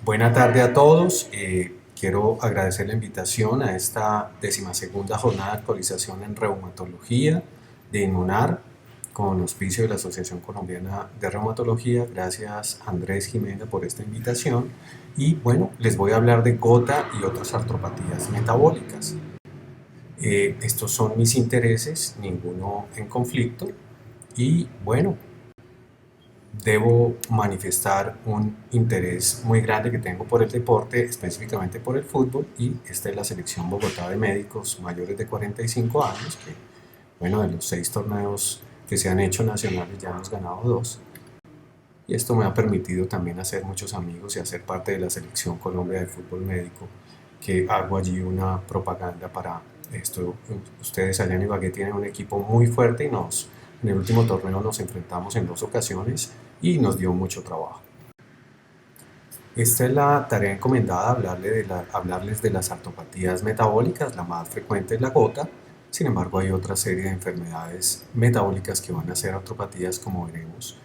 Buena tarde a todos. Quiero agradecer la invitación a esta 12ª jornada de actualización en reumatología de Inmunar con auspicio de la Asociación Colombiana de Reumatología. Gracias Andrés Jimena por esta invitación. Y bueno, les voy a hablar de gota y otras artropatías metabólicas. Estos son mis intereses, ninguno en conflicto. Y bueno, debo manifestar un interés muy grande que tengo por el deporte, específicamente por el fútbol, y esta es la selección Bogotá de médicos mayores de 45 años, que bueno, de los 6 torneos que se han hecho nacionales ya hemos ganado 2, y esto me ha permitido también hacer muchos amigos y hacer parte de la selección Colombia de fútbol médico, que hago allí una propaganda para esto. Ustedes allá en Ibagué tienen un equipo muy fuerte y en el último torneo nos enfrentamos en 2 ocasiones y nos dio mucho trabajo. Esta es la tarea encomendada, hablarles de las artropatías metabólicas. La más frecuente es la gota. Sin embargo, hay otra serie de enfermedades metabólicas que van a ser artropatías, como veremos.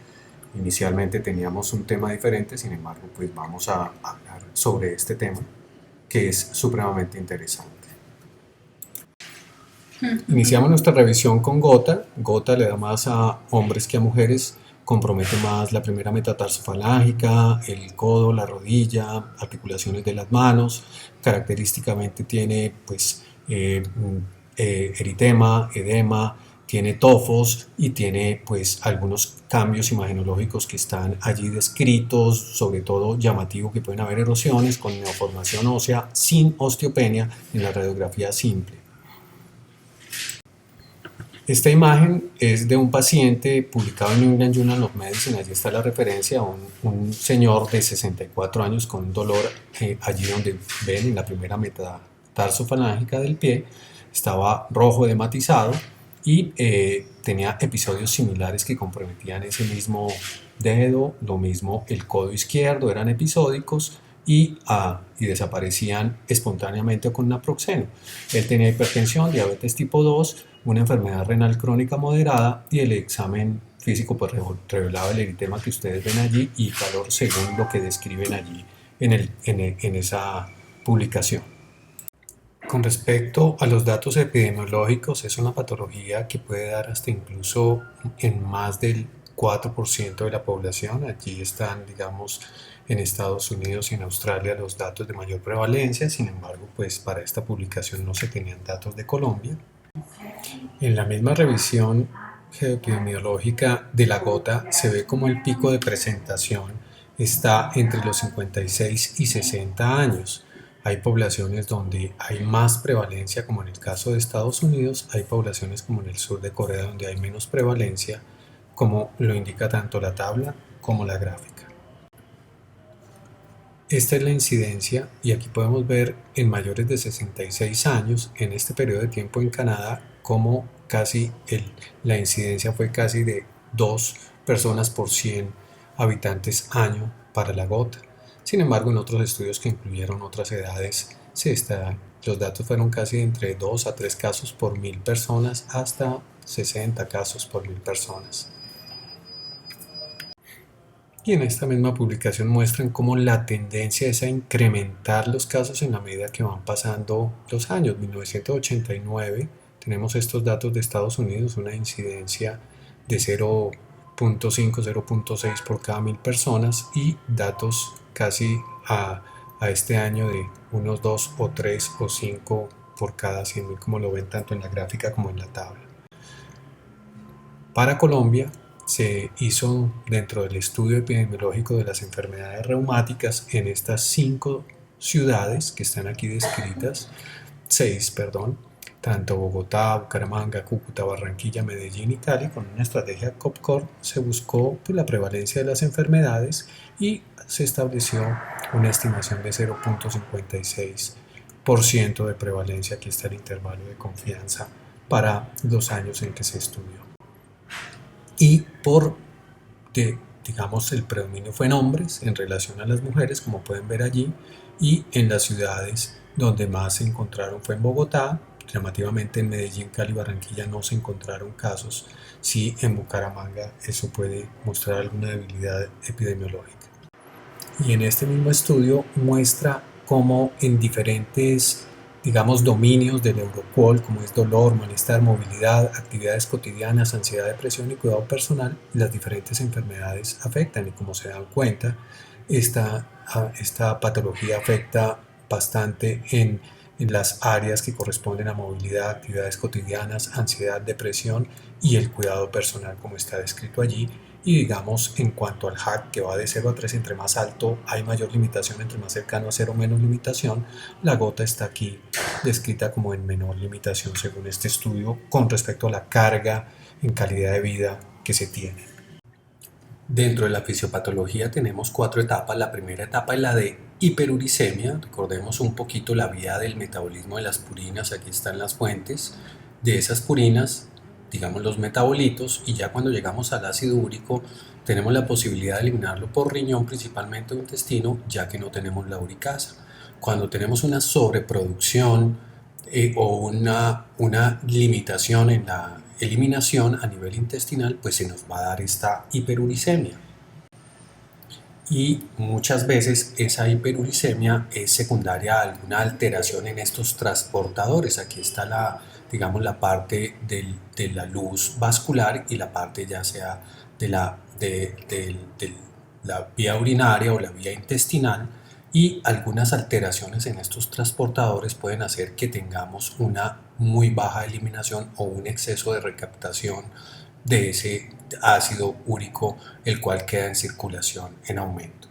Inicialmente teníamos un tema diferente, sin embargo, pues vamos a hablar sobre este tema, que es supremamente interesante. Iniciamos nuestra revisión con gota. Gota le da más a hombres que a mujeres, compromete más la primera metatarsofalágica, el codo, la rodilla, articulaciones de las manos. Característicamente tiene pues eritema, edema, tiene tofos y tiene pues algunos cambios imagenológicos que están allí descritos, sobre todo llamativo que pueden haber erosiones con neoformación ósea sin osteopenia en la radiografía simple. Esta imagen es de un paciente publicado en New England Journal of Medicine. Allí está la referencia, un señor de 64 años con un dolor allí donde ven en la primera metatarsofalágica del pie. Estaba rojo edematizado y tenía episodios similares que comprometían ese mismo dedo, lo mismo el codo izquierdo, eran episódicos y desaparecían espontáneamente o con naproxeno. Él tenía hipertensión, diabetes tipo 2, una enfermedad renal crónica moderada y el examen físico pues revelaba el eritema que ustedes ven allí y calor según lo que describen allí en esa publicación. Con respecto a los datos epidemiológicos, es una patología que puede dar hasta incluso en más del 4% de la población. Allí están, digamos, en Estados Unidos y en Australia los datos de mayor prevalencia. Sin embargo, pues para esta publicación no se tenían datos de Colombia. En la misma revisión geoepidemiológica de la gota se ve como el pico de presentación está entre los 56 y 60 años. Hay poblaciones donde hay más prevalencia, como en el caso de Estados Unidos. Hay poblaciones como en el sur de Corea donde hay menos prevalencia, como lo indica tanto la tabla como la gráfica. Esta es la incidencia y aquí podemos ver en mayores de 66 años, en este periodo de tiempo en Canadá, como la incidencia fue casi de 2 personas por 100 habitantes año para la gota. Sin embargo, en otros estudios que incluyeron otras edades, los datos fueron casi entre 2 a 3 casos por 1000 personas hasta 60 casos por 1000 personas. Y en esta misma publicación muestran cómo la tendencia es a incrementar los casos en la medida que van pasando los años. 1989 tenemos estos datos de Estados Unidos, una incidencia de 0.5, 0.6 por cada 1000 personas y datos casi a este año de unos 2 o 3 o 5 por cada 100.000, como lo ven tanto en la gráfica como en la tabla. Para Colombia se hizo dentro del estudio epidemiológico de las enfermedades reumáticas en estas 5 ciudades que están aquí descritas, 6, tanto Bogotá, Bucaramanga, Cúcuta, Barranquilla, Medellín y Cali. Con una estrategia COPCOR se buscó la prevalencia de las enfermedades y se estableció una estimación de 0.56% de prevalencia. Aquí está el intervalo de confianza para los años en que se estudió. Y digamos, el predominio fue en hombres en relación a las mujeres, como pueden ver allí, y en las ciudades donde más se encontraron fue en Bogotá. Llamativamente en Medellín, Cali y Barranquilla no se encontraron casos. Sí, en Bucaramanga eso puede mostrar alguna debilidad epidemiológica. y en este mismo estudio muestra cómo en diferentes, digamos, dominios del Euroqol, como es dolor, malestar, movilidad, actividades cotidianas, ansiedad, depresión y cuidado personal, las diferentes enfermedades afectan. Y como se dan cuenta, esta patología afecta bastante en las áreas que corresponden a movilidad, actividades cotidianas, ansiedad, depresión y el cuidado personal, como está descrito allí. Y digamos, en cuanto al HAQ, que va de 0 a 3, entre más alto hay mayor limitación, entre más cercano a 0 menos limitación, la gota está aquí descrita como en menor limitación según este estudio con respecto a la carga en calidad de vida que se tiene. Dentro de la fisiopatología tenemos 4 etapas. La primera etapa es la de hiperuricemia. Recordemos un poquito la vía del metabolismo de las purinas. Aquí están las fuentes de esas purinas, digamos los metabolitos, y ya cuando llegamos al ácido úrico tenemos la posibilidad de eliminarlo por riñón, principalmente o intestino, ya que no tenemos la uricasa. Cuando tenemos una sobreproducción o una limitación en la eliminación a nivel intestinal, pues se nos va a dar esta hiperuricemia. Y muchas veces esa hiperuricemia es secundaria a alguna alteración en estos transportadores. Aquí está digamos, la parte de la luz vascular y la parte ya sea de la vía urinaria o la vía intestinal, y algunas alteraciones en estos transportadores pueden hacer que tengamos una muy baja eliminación o un exceso de recaptación de ese ácido úrico, el cual queda en circulación en aumento.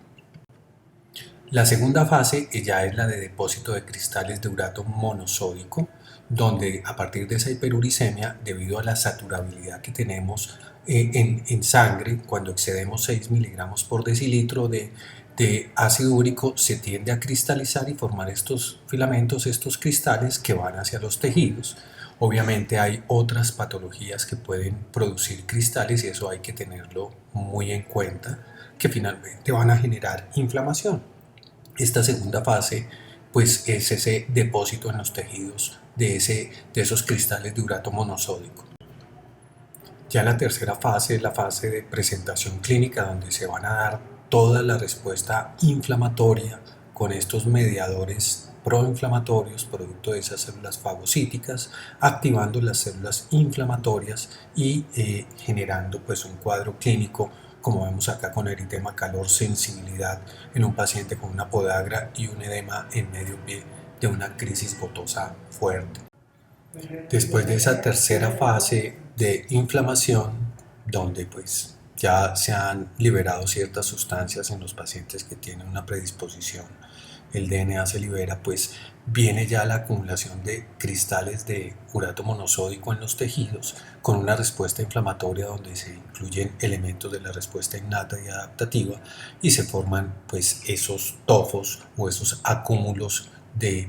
La segunda fase ya es la de depósito de cristales de urato monosódico, donde a partir de esa hiperuricemia, debido a la saturabilidad que tenemos en sangre, cuando excedemos 6 miligramos por decilitro de ácido úrico, se tiende a cristalizar y formar estos filamentos, estos cristales que van hacia los tejidos. Obviamente hay otras patologías que pueden producir cristales y eso hay que tenerlo muy en cuenta, que finalmente van a generar inflamación. Esta segunda fase pues es ese depósito en los tejidos de esos cristales de urato monosódico. Ya la tercera fase es la fase de presentación clínica, donde se van a dar toda la respuesta inflamatoria con estos mediadores proinflamatorios producto de esas células fagocíticas, activando las células inflamatorias y generando pues un cuadro clínico, como vemos acá, con eritema, calor, sensibilidad en un paciente con una podagra y un edema en medio pie de una crisis gotosa fuerte. Después de esa tercera fase de inflamación, donde pues ya se han liberado ciertas sustancias en los pacientes que tienen una predisposición, el DNA se libera, pues viene ya la acumulación de cristales de urato monosódico en los tejidos con una respuesta inflamatoria donde se incluyen elementos de la respuesta innata y adaptativa y se forman pues esos tofos o esos acúmulos de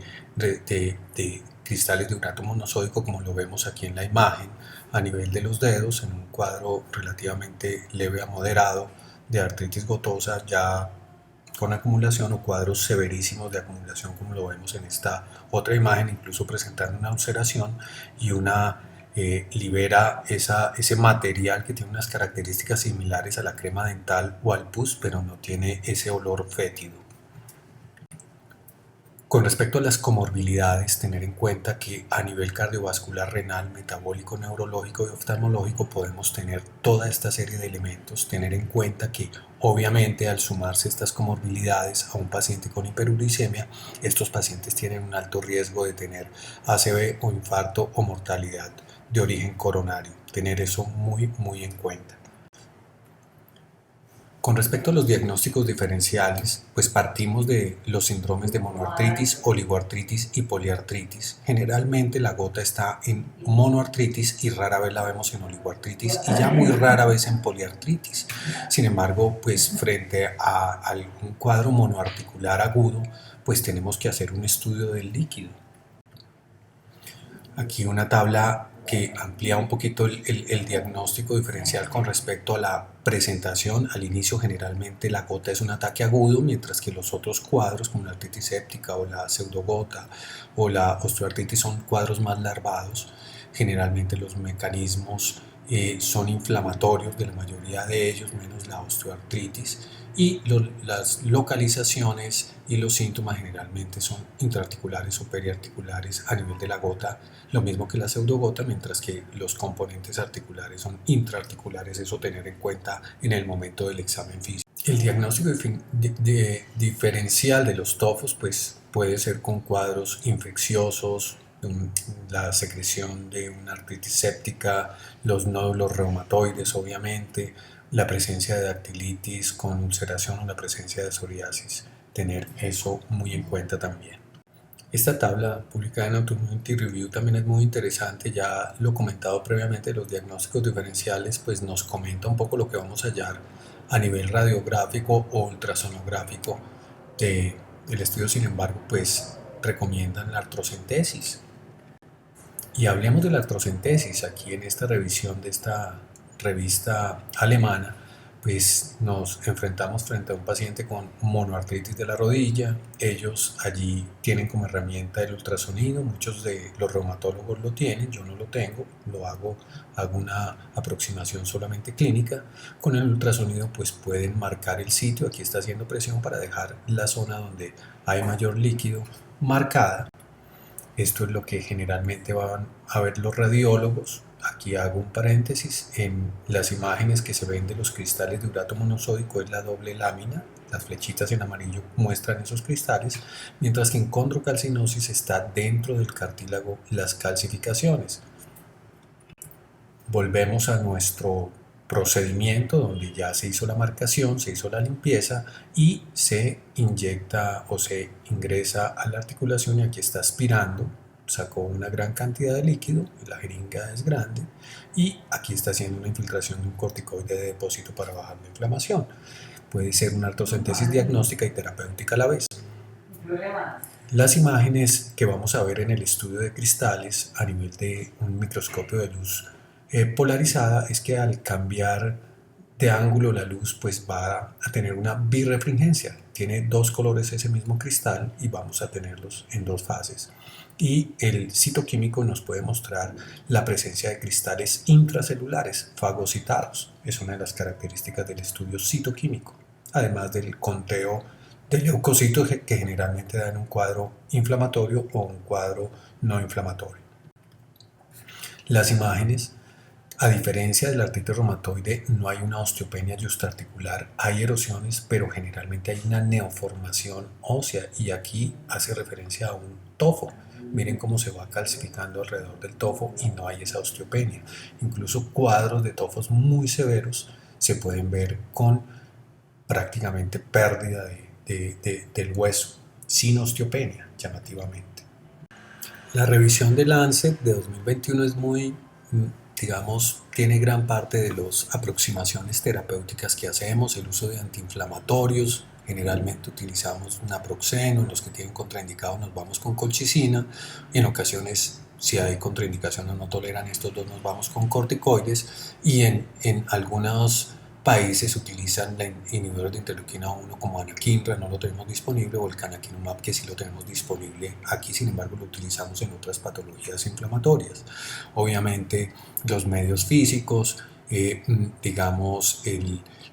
cristales de urato monosódico, como lo vemos aquí en la imagen, a nivel de los dedos, en un cuadro relativamente leve a moderado de artritis gotosa ya con acumulación, o cuadros severísimos de acumulación, como lo vemos en esta otra imagen, incluso presentando una ulceración y libera ese material que tiene unas características similares a la crema dental o al pus, pero no tiene ese olor fétido. Con respecto a las comorbilidades, tener en cuenta que a nivel cardiovascular, renal, metabólico, neurológico y oftalmológico podemos tener toda esta serie de elementos. Tener en cuenta que obviamente al sumarse estas comorbilidades a un paciente con hiperuricemia, estos pacientes tienen un alto riesgo de tener ACV o infarto o mortalidad de origen coronario. Tener eso muy en cuenta. Con respecto a los diagnósticos diferenciales, pues partimos de los síndromes de monoartritis, oligoartritis y poliartritis. Generalmente la gota está en monoartritis y rara vez la vemos en oligoartritis y ya muy rara vez en poliartritis. Sin embargo, pues frente a algún cuadro monoarticular agudo, pues tenemos que hacer un estudio del líquido. Aquí una tabla que amplía un poquito el diagnóstico diferencial con respecto a la presentación. Al inicio generalmente la gota es un ataque agudo, mientras que los otros cuadros como la artritis séptica o la pseudogota o la osteoartritis son cuadros más larvados. Generalmente los mecanismos son inflamatorios de la mayoría de ellos, menos la osteoartritis, y las localizaciones y los síntomas generalmente son intraarticulares o periarticulares a nivel de la gota, lo mismo que la pseudogota, mientras que los componentes articulares son intraarticulares, eso tener en cuenta en el momento del examen físico. El diagnóstico diferencial de los tofos pues, puede ser con cuadros infecciosos, la secreción de una artritis séptica, los nódulos reumatoides obviamente, la presencia de dactilitis con ulceración o la presencia de psoriasis. Tener eso muy en cuenta también. Esta tabla publicada en Autoimmunity Review también es muy interesante, ya lo comentado previamente, los diagnósticos diferenciales pues nos comenta un poco lo que vamos a hallar a nivel radiográfico o ultrasonográfico del estudio. Sin embargo, pues recomiendan la artrocentesis. Y hablemos de la artrocentesis. Aquí en esta revisión de esta revista alemana, pues nos enfrentamos frente a un paciente con monoartritis de la rodilla. Ellos allí tienen como herramienta el ultrasonido, muchos de los reumatólogos lo tienen, yo no lo tengo, hago una aproximación solamente clínica. Con el ultrasonido pues pueden marcar el sitio, aquí está haciendo presión para dejar la zona donde hay mayor líquido marcada. Esto es lo que generalmente van a ver los radiólogos. Aquí hago un paréntesis, en las imágenes que se ven de los cristales de urato monosódico es la doble lámina, las flechitas en amarillo muestran esos cristales, mientras que en condrocalcinosis está dentro del cartílago las calcificaciones. Volvemos a nuestro procedimiento donde ya se hizo la marcación, se hizo la limpieza y se inyecta o se ingresa a la articulación y aquí está aspirando, sacó una gran cantidad de líquido, la jeringa es grande y aquí está haciendo una infiltración de un corticoide de depósito para bajar la inflamación. Puede ser una artrocentesis diagnóstica y terapéutica a la vez. Las imágenes que vamos a ver en el estudio de cristales a nivel de un microscopio de luz polarizada es que al cambiar de ángulo la luz pues va a tener una birrefringencia, tiene dos colores ese mismo cristal y vamos a tenerlos en dos fases, y el citoquímico nos puede mostrar la presencia de cristales intracelulares fagocitados, es una de las características del estudio citoquímico, además del conteo de leucocitos que generalmente dan un cuadro inflamatorio o un cuadro no inflamatorio. Las imágenes, a diferencia de la artritis reumatoide, no hay una osteopenia yuxtaarticular, hay erosiones, pero generalmente hay una neoformación ósea y aquí hace referencia a un tofo. Miren cómo se va calcificando alrededor del tofo y no hay esa osteopenia. Incluso cuadros de tofos muy severos se pueden ver con prácticamente pérdida del hueso, sin osteopenia, llamativamente. La revisión de Lancet de 2021 es muy, digamos, tiene gran parte de las aproximaciones terapéuticas que hacemos, el uso de antiinflamatorios, generalmente utilizamos naproxeno, en los que tienen contraindicados nos vamos con colchicina, en ocasiones si hay contraindicación o no toleran estos dos nos vamos con corticoides y en algunos países utilizan inhibidores de interleuquina 1 como anakinra, no lo tenemos disponible, o el canakinumab que sí lo tenemos disponible aquí, sin embargo lo utilizamos en otras patologías inflamatorias. Obviamente los medios físicos, digamos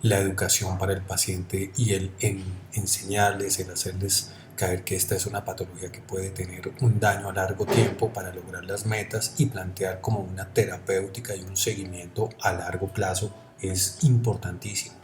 la educación para el paciente y el enseñarles, el hacerles caer que esta es una patología que puede tener un daño a largo tiempo para lograr las metas y plantear como una terapéutica y un seguimiento a largo plazo es importantísimo.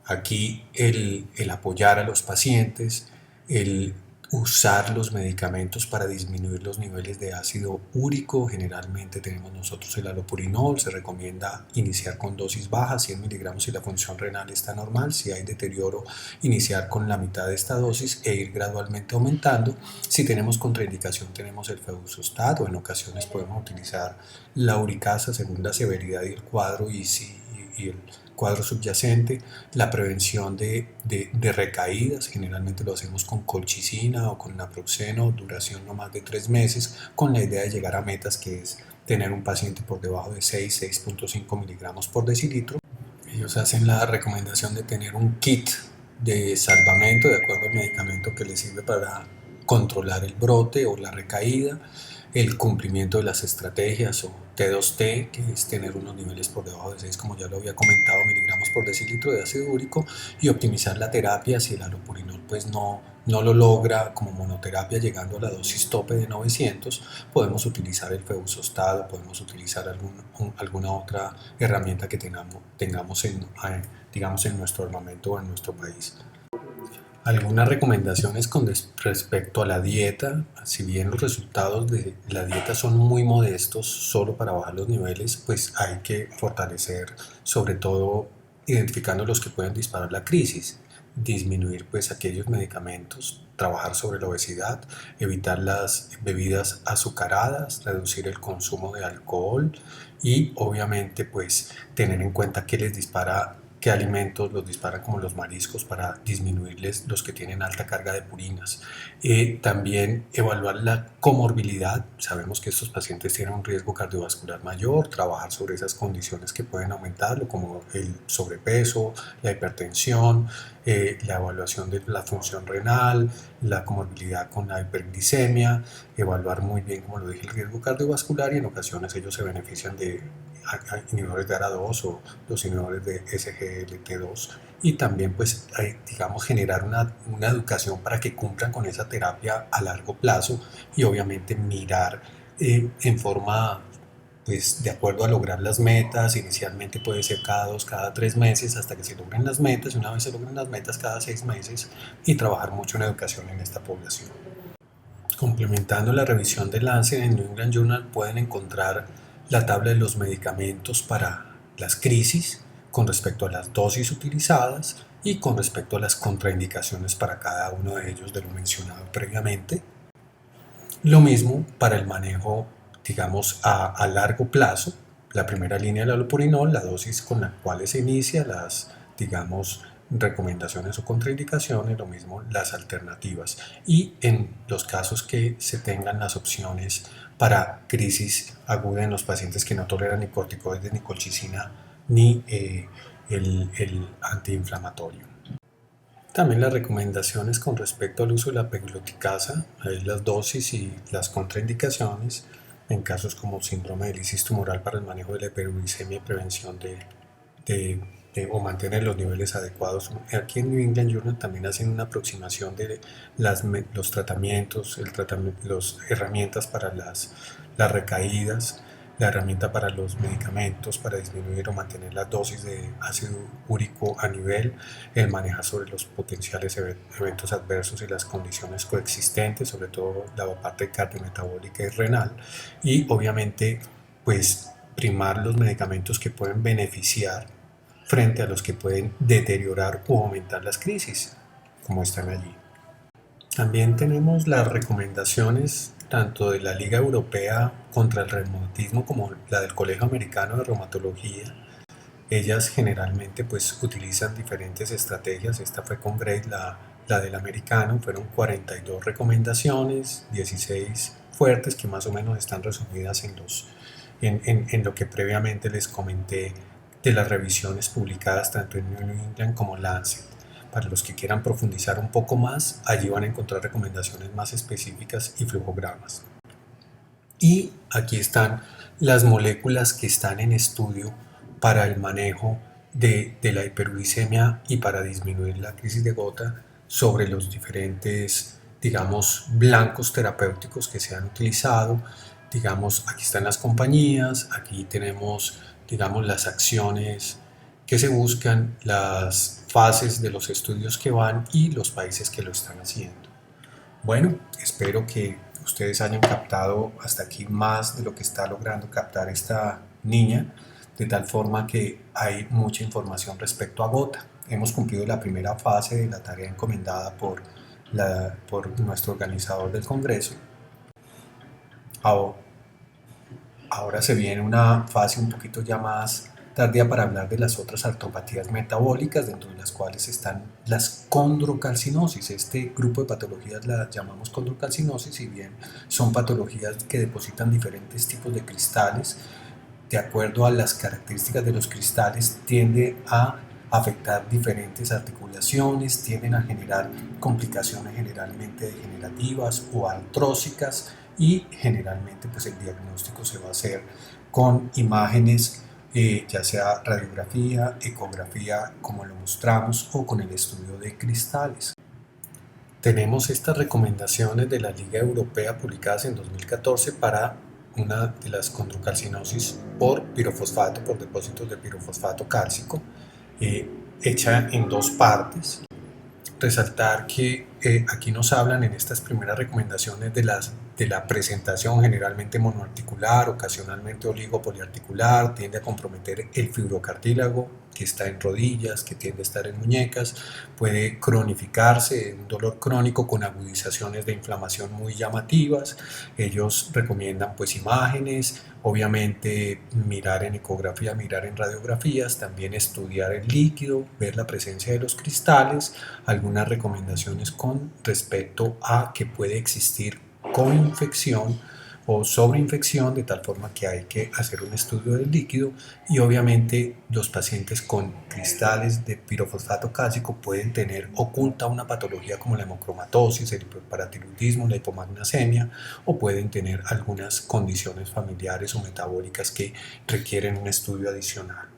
Aquí el apoyar a los pacientes, el usar los medicamentos para disminuir los niveles de ácido úrico, generalmente tenemos nosotros el allopurinol, se recomienda iniciar con dosis bajas, 100 miligramos si la función renal está normal, si hay deterioro iniciar con la mitad de esta dosis e ir gradualmente aumentando. Si tenemos contraindicación tenemos el febuxostat o en ocasiones podemos utilizar la uricasa según la severidad y el cuadro y el cuadro subyacente, la prevención de recaídas, generalmente lo hacemos con colchicina o con naproxeno, duración no más de 3 meses, con la idea de llegar a metas que es tener un paciente por debajo de 6.5 miligramos por decilitro. Ellos hacen la recomendación de tener un kit de salvamento de acuerdo al medicamento que les sirve para controlar el brote o la recaída, el cumplimiento de las estrategias o T2T, que es tener unos niveles por debajo de 6, como ya lo había comentado, miligramos por decilitro de ácido úrico, y optimizar la terapia si el allopurinol pues no lo logra como monoterapia llegando a la dosis tope de 900, podemos utilizar el febuxostat, podemos utilizar alguna otra herramienta que tengamos digamos en nuestro armamento o en nuestro país. Algunas recomendaciones con respecto a la dieta: si bien los resultados de la dieta son muy modestos, solo para bajar los niveles, pues hay que fortalecer, sobre todo identificando los que pueden disparar la crisis, disminuir pues aquellos medicamentos, trabajar sobre la obesidad, evitar las bebidas azucaradas, reducir el consumo de alcohol y obviamente pues tener en cuenta qué les dispara, qué alimentos los disparan, como los mariscos, para disminuirles los que tienen alta carga de purinas. También evaluar la comorbilidad. Sabemos que estos pacientes tienen un riesgo cardiovascular mayor, trabajar sobre esas condiciones que pueden aumentarlo, como el sobrepeso, la hipertensión, la evaluación de la función renal, la comorbilidad con la hiperglicemia, evaluar muy bien, como lo dije, el riesgo cardiovascular, y en ocasiones ellos se benefician de inhibidores de ARA2 o los inhibidores de SGLT2, y también pues digamos generar una educación para que cumplan con esa terapia a largo plazo, y obviamente mirar en forma pues de acuerdo a lograr las metas. Inicialmente puede ser cada 2, cada 3 meses hasta que se logren las metas, y una vez se logren las metas cada 6 meses, y trabajar mucho en educación en esta población. Complementando la revisión de Lancet, en New England Journal pueden encontrar la tabla de los medicamentos para las crisis con respecto a las dosis utilizadas y con respecto a las contraindicaciones para cada uno de ellos, de lo mencionado previamente. Lo mismo para el manejo, digamos, a largo plazo. La primera línea del allopurinol, la dosis con la cual se inicia, las, digamos, recomendaciones o contraindicaciones, lo mismo las alternativas, y en los casos que se tengan las opciones para crisis aguda en los pacientes que no toleran ni corticoides, ni colchicina, ni el antiinflamatorio. También las recomendaciones con respecto al uso de la pegloticasa, las dosis y las contraindicaciones en casos como síndrome de lisis tumoral para el manejo de la hiperuricemia y prevención o mantener los niveles adecuados. Aquí en New England Journal también hacen una aproximación de los tratamientos, las herramientas para las recaídas, la herramienta para los medicamentos para disminuir o mantener las dosis de ácido úrico a nivel, el manejar sobre los potenciales eventos adversos y las condiciones coexistentes, sobre todo la parte cardiometabólica y renal, y obviamente pues primar los medicamentos que pueden beneficiar frente a los que pueden deteriorar o aumentar las crisis, como están allí. También tenemos las recomendaciones tanto de la Liga Europea contra el Reumatismo como la del Colegio Americano de Reumatología. Ellas generalmente pues utilizan diferentes estrategias. Esta fue con Grace, la del americano. Fueron 42 recomendaciones, 16 fuertes, que más o menos están resumidas en lo que previamente les comenté de las revisiones publicadas tanto en New England como Lancet. Para los que quieran profundizar un poco más, allí van a encontrar recomendaciones más específicas y flujogramas. Y aquí están las moléculas que están en estudio para el manejo de la hiperuricemia y para disminuir la crisis de gota sobre los diferentes, digamos, blancos terapéuticos que se han utilizado. Digamos, aquí están las compañías, aquí tenemos, digamos, las acciones que se buscan, las fases de los estudios que van y los países que lo están haciendo. Bueno, espero que ustedes hayan captado hasta aquí más de lo que está logrando captar esta niña, de tal forma que hay mucha información respecto a gota. Hemos cumplido la primera fase de la tarea encomendada por nuestro organizador del Congreso. Ahora se viene una fase un poquito ya más tardía para hablar de las otras artropatías metabólicas, dentro de las cuales están las condrocalcinosis. Este grupo de patologías las llamamos condrocalcinosis, y bien son patologías que depositan diferentes tipos de cristales. De acuerdo a las características de los cristales, tiende a afectar diferentes articulaciones, tienden a generar complicaciones generalmente degenerativas o artrósicas y generalmente pues el diagnóstico se va a hacer con imágenes, ya sea radiografía, ecografía como lo mostramos o con el estudio de cristales. Tenemos estas recomendaciones de la Liga Europea publicadas en 2014 para una de las condrocalcinosis por pirofosfato, por depósitos de pirofosfato cálcico, hecha en dos partes. Resaltar que aquí nos hablan en estas primeras recomendaciones de la presentación generalmente monoarticular, ocasionalmente oligopoliarticular, tiende a comprometer el fibrocartílago que está en rodillas, que tiende a estar en muñecas, puede cronificarse, un dolor crónico con agudizaciones de inflamación muy llamativas. Ellos recomiendan pues imágenes, obviamente mirar en ecografía, mirar en radiografías, también estudiar el líquido, ver la presencia de los cristales, algunas recomendaciones con respecto a que puede existir coinfección o sobreinfección, de tal forma que hay que hacer un estudio del líquido, y obviamente los pacientes con cristales de pirofosfato cálcico pueden tener oculta una patología como la hemocromatosis, el hiperparatiroidismo, la hipomagnesemia, o pueden tener algunas condiciones familiares o metabólicas que requieren un estudio adicional.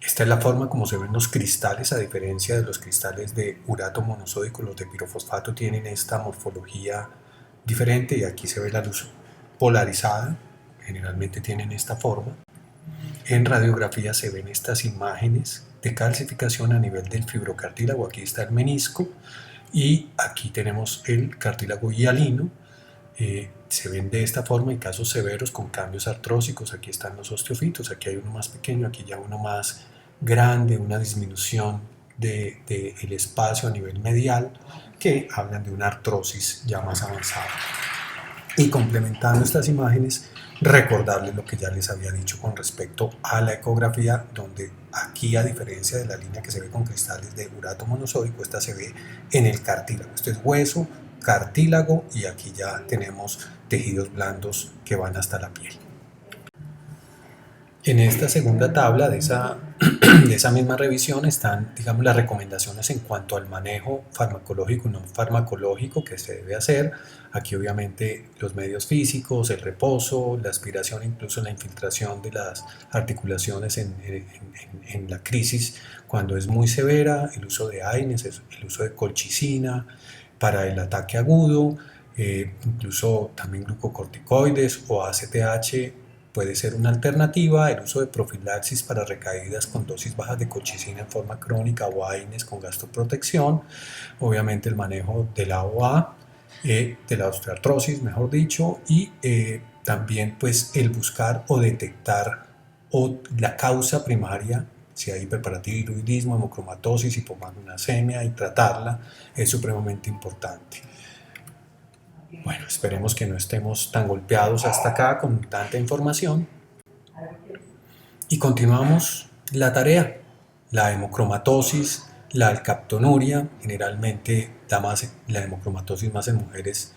Esta es la forma como se ven los cristales, a diferencia de los cristales de urato monosódico. Los de pirofosfato tienen esta morfología diferente y aquí se ve la luz polarizada, generalmente tienen esta forma. En radiografía se ven estas imágenes de calcificación a nivel del fibrocartílago, aquí está el menisco y aquí tenemos el cartílago hialino. Se ven de esta forma en casos severos con cambios artrósicos. Aquí están los osteofitos, aquí hay uno más pequeño, aquí ya uno más grande, una disminución del espacio a nivel medial, que hablan de una artrosis ya más avanzada. Y complementando estas imágenes, recordarles lo que ya les había dicho con respecto a la ecografía, donde aquí, a diferencia de la línea que se ve con cristales de urato monosódico, esta se ve en el cartílago. Este es hueso, cartílago, y aquí ya tenemos tejidos blandos que van hasta la piel. En esta segunda tabla de esa misma revisión están, digamos, las recomendaciones en cuanto al manejo farmacológico y no farmacológico que se debe hacer. Aquí obviamente los medios físicos, el reposo, la aspiración, incluso la infiltración de las articulaciones en la crisis cuando es muy severa, el uso de AINES, el uso de colchicina para el ataque agudo, incluso también glucocorticoides o ACTH puede ser una alternativa, el uso de profilaxis para recaídas con dosis bajas de colchicina en forma crónica o AINES con gastroprotección, obviamente el manejo de la OA, de la osteoartrosis, mejor dicho, y también pues el buscar o detectar la causa primaria, si hay hiperparatiroidismo, hemocromatosis, hipomagnesemia, y tratarla es supremamente importante. Bueno, esperemos que no estemos tan golpeados hasta acá con tanta información. Y continuamos la tarea. La hemocromatosis, la alcaptonuria, generalmente la hemocromatosis más en mujeres,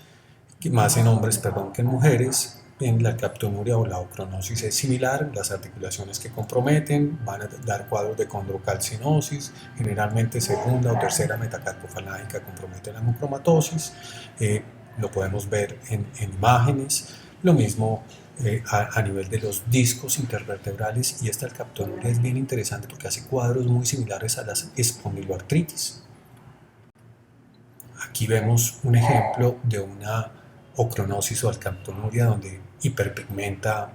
más en hombres, perdón, que en mujeres. En la alcaptonuria o la ocronosis es similar, las articulaciones que comprometen van a dar cuadros de condrocalcinosis, generalmente segunda o tercera metacarpofalágica compromete la hemocromatosis. Lo podemos ver en imágenes, lo mismo a nivel de los discos intervertebrales, y esta alcaptonuria es bien interesante porque hace cuadros muy similares a las espondiloartritis. Aquí vemos un ejemplo de una ocronosis o alcaptonuria donde hiperpigmenta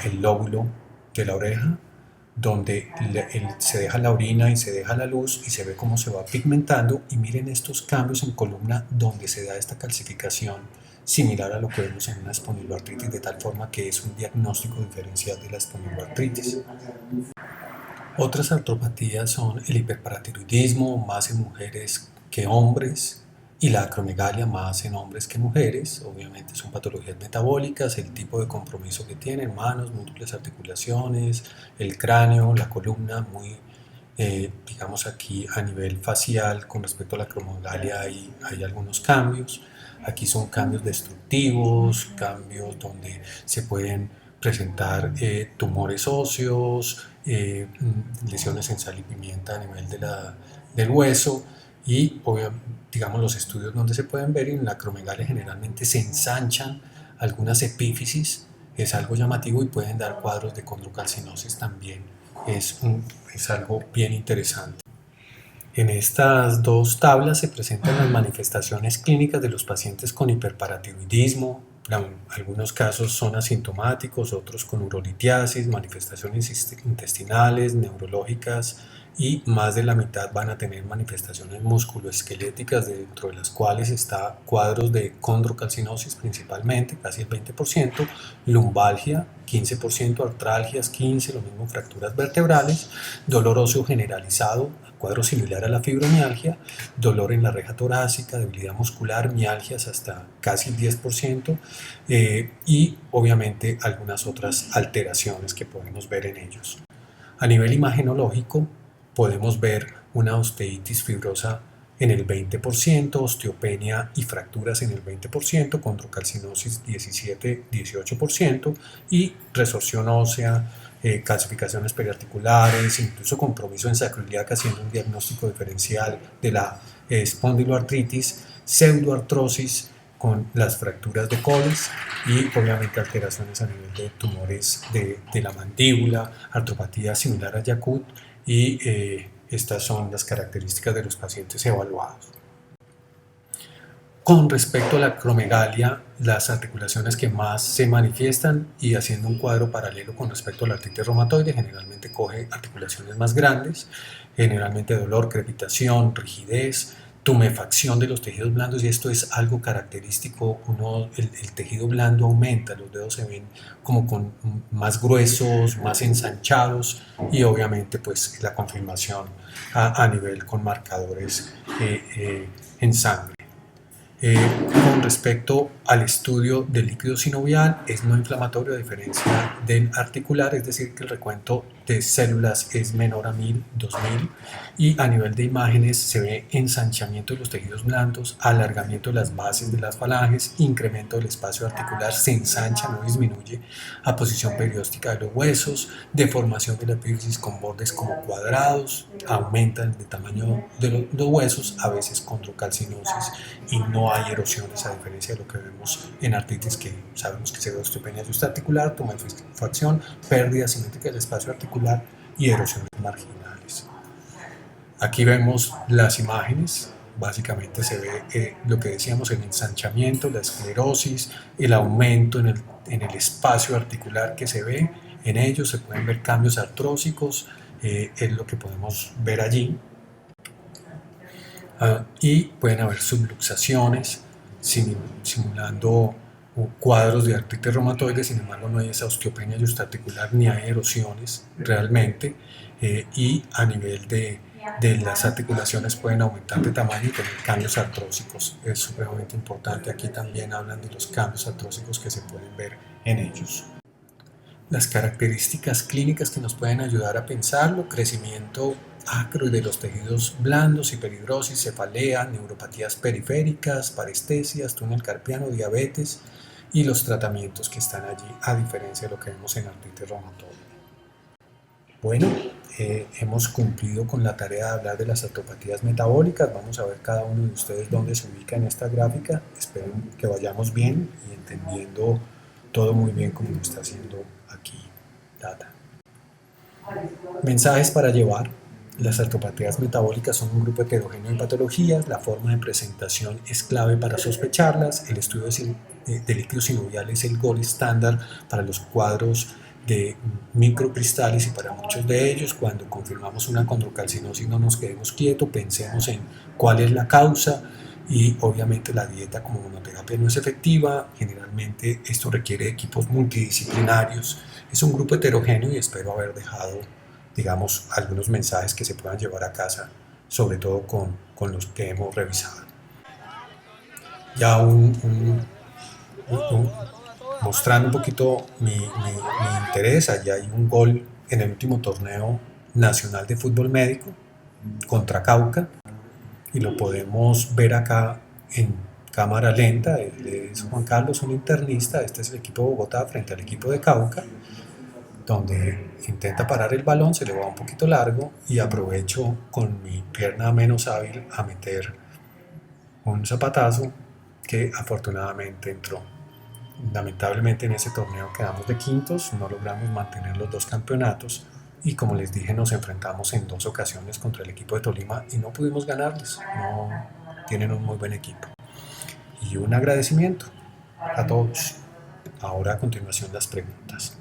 el lóbulo de la oreja, donde se deja la orina y se deja la luz y se ve cómo se va pigmentando, y miren estos cambios en columna donde se da esta calcificación similar a lo que vemos en una espondiloartritis, de tal forma que es un diagnóstico diferencial de la espondiloartritis. Otras artropatías son el hiperparatiroidismo, más en mujeres que hombres, y la acromegalia, más en hombres que mujeres. Obviamente son patologías metabólicas, el tipo de compromiso que tienen, manos, múltiples articulaciones, el cráneo, la columna, muy, digamos aquí a nivel facial con respecto a la acromegalia hay algunos cambios. Aquí son cambios destructivos, cambios donde se pueden presentar tumores óseos, lesiones en sal y pimienta a nivel del hueso y digamos los estudios donde se pueden ver en la acromegalia generalmente se ensanchan algunas epífisis, es algo llamativo y pueden dar cuadros de condrocalcinosis también, es algo bien interesante. En estas dos tablas se presentan las manifestaciones clínicas de los pacientes con hiperparatiroidismo. En algunos casos son asintomáticos, otros con urolitiasis, manifestaciones intestinales, neurológicas y más de la mitad van a tener manifestaciones musculoesqueléticas, dentro de las cuales está cuadros de condrocalcinosis principalmente, casi el 20%, lumbalgia 15%, artralgias 15%, lo mismo fracturas vertebrales, dolor óseo generalizado, cuadro similar a la fibromialgia, dolor en la reja torácica, debilidad muscular, mialgias hasta casi el 10% y obviamente algunas otras alteraciones que podemos ver en ellos. A nivel imagenológico podemos ver una osteitis fibrosa en el 20%, osteopenia y fracturas en el 20%, condrocalcinosis 17-18% y resorción ósea, calcificaciones periarticulares, incluso compromiso en sacroiliaca haciendo un diagnóstico diferencial de la espondiloartritis, pseudoartrosis con las fracturas de Colles y obviamente alteraciones a nivel de tumores de la mandíbula, artropatía similar a Yacut y estas son las características de los pacientes evaluados. Con respecto a la acromegalia, las articulaciones que más se manifiestan y haciendo un cuadro paralelo con respecto a la artritis reumatoide, generalmente coge articulaciones más grandes, generalmente dolor, crepitación, rigidez, tumefacción de los tejidos blandos y esto es algo característico, el tejido blando aumenta, los dedos se ven como con más gruesos, más ensanchados y obviamente pues la confirmación a nivel con marcadores en sangre. Con respecto al estudio del líquido sinovial, es no inflamatorio a diferencia del articular, es decir, que el recuento de células es menor a 1000, 2000 y a nivel de imágenes se ve ensanchamiento de los tejidos blandos, alargamiento de las bases de las falanges, incremento del espacio articular, se ensancha, no disminuye, aposición perióstica de los huesos, deformación de la epífisis con bordes como cuadrados, aumenta el tamaño de los huesos, a veces condrocalcinosis y no hay erosiones a diferencia de lo que vemos en artritis que sabemos que se ve osteopenia articular, tumefacción, pérdida simétrica del espacio articular y erosiones marginales. Aquí vemos las imágenes, básicamente se ve lo que decíamos, el ensanchamiento, la esclerosis, el aumento en el espacio articular que se ve, en ellos se pueden ver cambios artrósicos, es lo que podemos ver allí. Y pueden haber subluxaciones simulando cuadros de artritis reumatoide, sin embargo no hay esa osteopenia justarticular ni hay erosiones realmente y a nivel de las articulaciones pueden aumentar de tamaño y tener cambios artrósicos, es supremamente importante. Aquí también hablan de los cambios artrósicos que se pueden ver en ellos. Las características clínicas que nos pueden ayudar a pensarlo: crecimiento acro de los tejidos blandos, hiperhidrosis, cefalea, neuropatías periféricas, parestesias, túnel carpiano, diabetes y los tratamientos que están allí a diferencia de lo que vemos en artritis reumatoide. Bueno, hemos cumplido con la tarea de hablar de las artropatías metabólicas. Vamos a ver cada uno de ustedes dónde se ubica en esta gráfica. Espero que vayamos bien y entendiendo todo muy bien como lo está haciendo aquí Data. Mensajes para llevar. Las artropatías metabólicas son un grupo heterogéneo de patologías, la forma de presentación es clave para sospecharlas, el estudio de líquidos sinoviales es el gold estándar para los cuadros de microcristales y para muchos de ellos. Cuando confirmamos una condrocalcinosis no nos quedemos quietos, pensemos en cuál es la causa y obviamente la dieta como monoterapia no es efectiva, generalmente esto requiere equipos multidisciplinarios, es un grupo heterogéneo y espero haber dejado digamos algunos mensajes que se puedan llevar a casa, sobre todo con los que hemos revisado. Ya mostrando un poquito mi interés, allá hay un gol en el último torneo nacional de fútbol médico contra Cauca y lo podemos ver acá en cámara lenta. Él es Juan Carlos, un internista. Este es el equipo de Bogotá frente al equipo de Cauca, donde intenta parar el balón, se le va un poquito largo y aprovecho con mi pierna menos hábil a meter un zapatazo que afortunadamente entró. Lamentablemente en ese torneo quedamos de quintos, no logramos mantener los dos campeonatos y como les dije nos enfrentamos en dos ocasiones contra el equipo de Tolima y no pudimos ganarles, no tienen un muy buen equipo. Y un agradecimiento a todos. Ahora a continuación las preguntas.